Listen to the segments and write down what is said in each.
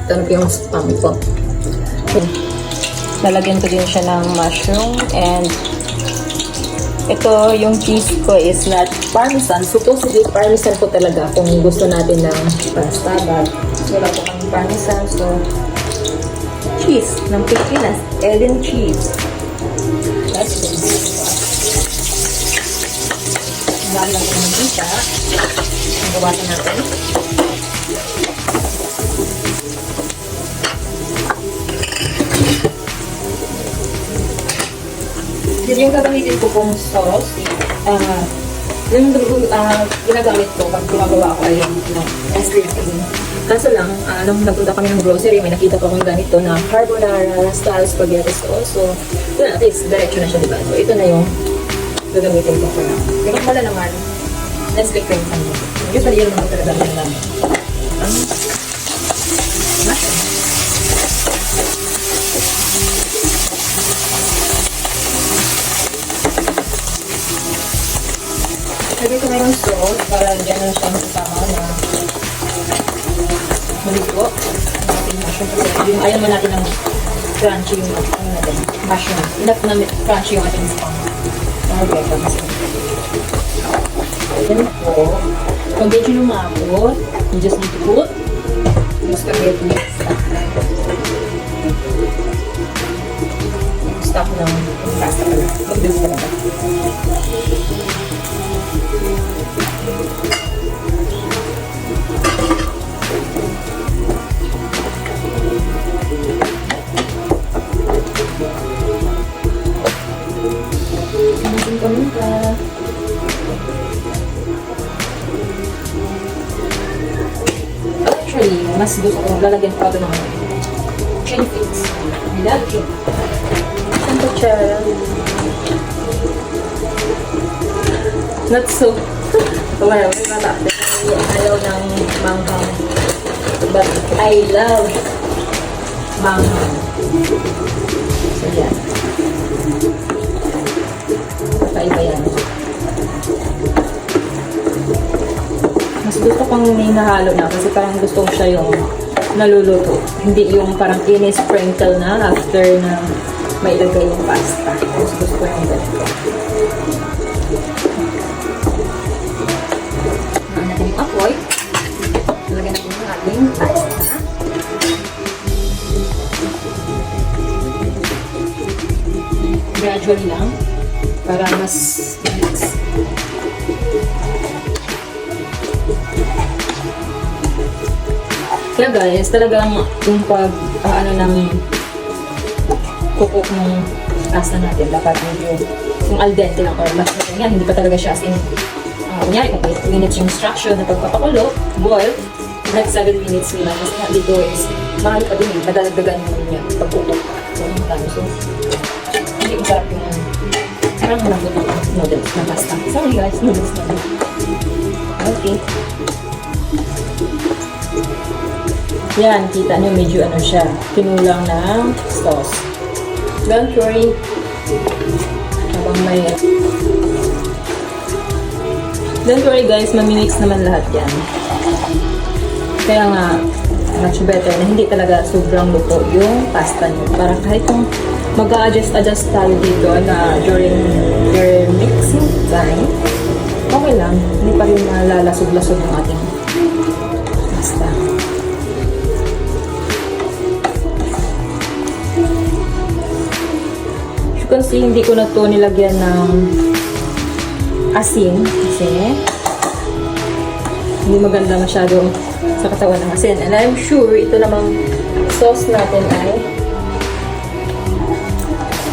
Ito na yung spam ko. Lalagyan ko din siya ng mushroom. And ito, yung cheese ko is not parmesan. Supposedly, parmesan po talaga kung gusto natin ng pasta. But wala po kami parmesan. So, cheese ng Pilipinas. Eden cheese. That's it. Dahil lang po ng pizza. Ang gawasan natin. Yun yung gagamitin ko pong sauce. Yung ginagamit ko pag gumagawa ko ay yung ice cream. Kaso lang, nung nagpunta kami ng grocery, may nakita ko akong ganito na carbonara style spaghetti sauce. So, yun, at least, diretso na siya, diba? So, ito na yung gagamitin ko na. Yung pala naman, Nestle cream sandwich. Usually, yun naman talaga namin. Mushroom. Sabi ko mayroong salt para dyan na siya kasama na maligo. Natin mushroom kasi yung ayaw mo natin ng crunchy yung natin, mushroom. Enough na crunchy yung ating spam. Okay, kasi. Then po, pag medyo lumapot, you just need to put yung spaghetti mix. Yung stock ng pasta pala. Mag-build ka na ba? Actually, mas gusto ko lalagyan pa ito ng chili flakes. I love it. Ang kutsara. Not so. Well, may bata. Ayaw ng manghang. But I love manghang. So, yan. Kaiba yan. Mas gusto kong hinahalo na kasi parang gusto ko siya yung naluluto. Hindi yung parang in-sprinkle na after na mailagay yung pasta. Mas gusto ko yung ganito. Naan natin yung apoy. Lagyan natin yung ating pasta. Gradually lang. Para mas mix. Kaya guys, talagang yung pag ng kukuk ng pasta natin, dapat yung al dente lang or mas yan, hindi pa talaga siya as in kunyari kung 8 minutes yung instruction na pagpapakulo, boil, next 7 minutes nila kasi nga dito is mahalo pa din eh, madalagdagan mo niya pagkukuk. So, hindi masarap yung parang malambot ng noodles na pasta. Sorry guys, noodles na. Okay. Yan, kita nyo medyo ano siya, kinulang ng sauce. Don't worry. Habang may... Don't worry guys, mamimix naman lahat yan. Kaya nga, much better na hindi talaga sobrang luto yung pasta nyo. Para kahit kung mag-a-adjust tayo dito na during your mixing time, okay lang. Hindi pa rin nalalasog-lasog yung ating pasta. As you can see, hindi ko na to nilagyan ng asin kasi hindi maganda masyado sa katawan ng asin. And I'm sure ito namang sauce natin ay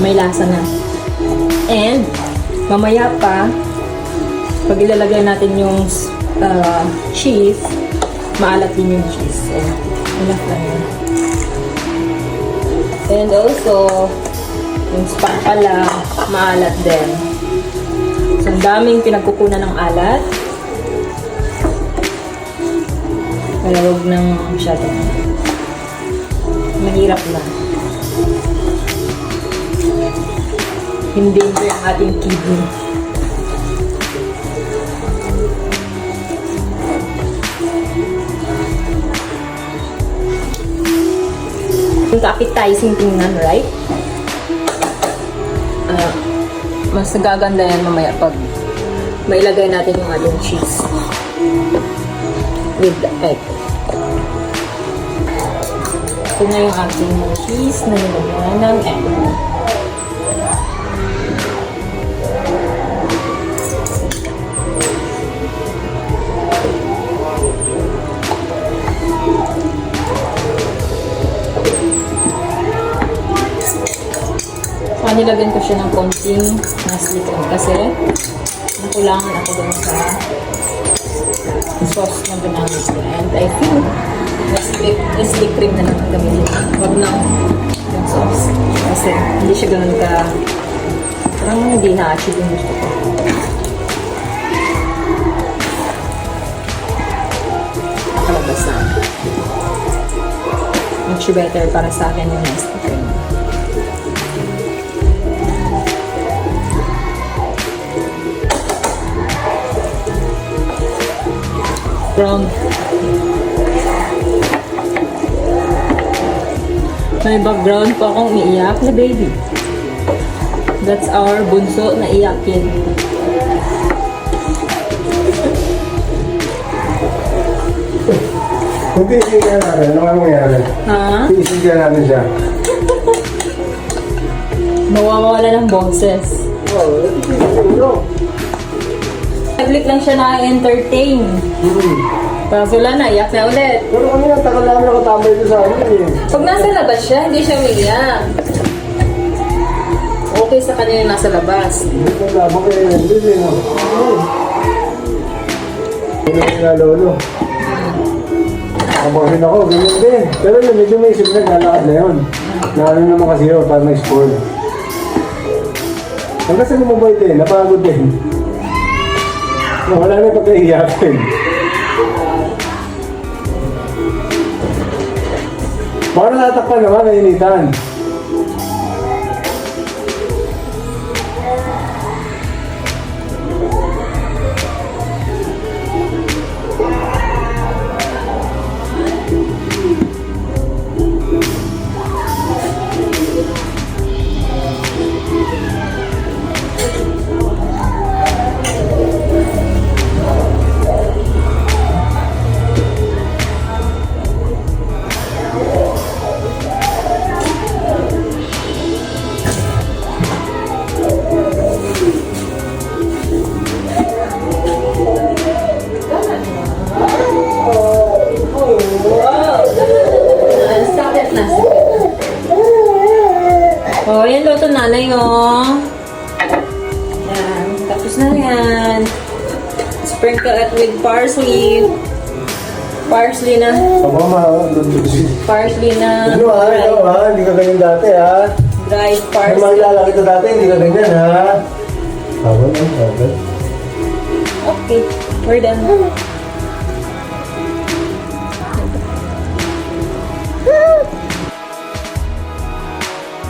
may lasa na. And mamaya pa pag ilalagay natin yung cheese, maalat din yung cheese. So, enough lang yun. And also yung spam pala maalat din. So, ang daming pinagkukunan ng alat. Kaya huwag nang masyado. Mahirap na. Hindi ito yung ating kidney. Yung appetizing tingnan, right? Mas nagaganda yan mamaya pag mailagay natin yung ating cheese with the egg. Ito na yung ating cheese na nilagyan ng egg. Nilagyan ko siya ng konting naslikan kasi nakulangan ako dun sa sauce na ginamit ko. And I think Nestle cream na lang ang gamitin. Huwag lang yung sauce. Kasi hindi siya ganun ka parang hindi na-achieve yung gusto ko. Nakalabas na. Much better para sa akin yung Nestle cream. Brown. May background pa akong iiyak na baby. That's our bunso na iyakin. Kung tiisin natin, ano nga mangyari? Ha? Tiisin natin siya. Mawawala ng boses. Oo, tiisin mo. Saglit lang siya na-entertain. Tapos wala na, iyak na ulit. Pero kanina, tagal namin nakatambay ito sa amin eh. Pag nasa labas siya, hindi siya umiiyak. Okay sa kanya yung nasa labas. Hindi ko labang kayo yun, hindi no? Hindi ko nga lolo. Kabasin ako, ganyan din. Pero yun, medyo may isip na lalakad na yun. Naano naman kasi yun, para mag-score. Hanggang sa lumabay din, napagod din. Wala na pagkaiyakin. Baka natatakpan naman, nainitan. Oh, yan luto nanay, oh. Yan. Tapos na yan. Sprinkle it with parsley. Parsley na. Aba, Parsley na. ano ha? Hindi ka ganyan dati ha? Dried Kung parsley. makilala kita dati, hindi ka ganyan ha? Aba, Okay, we're done.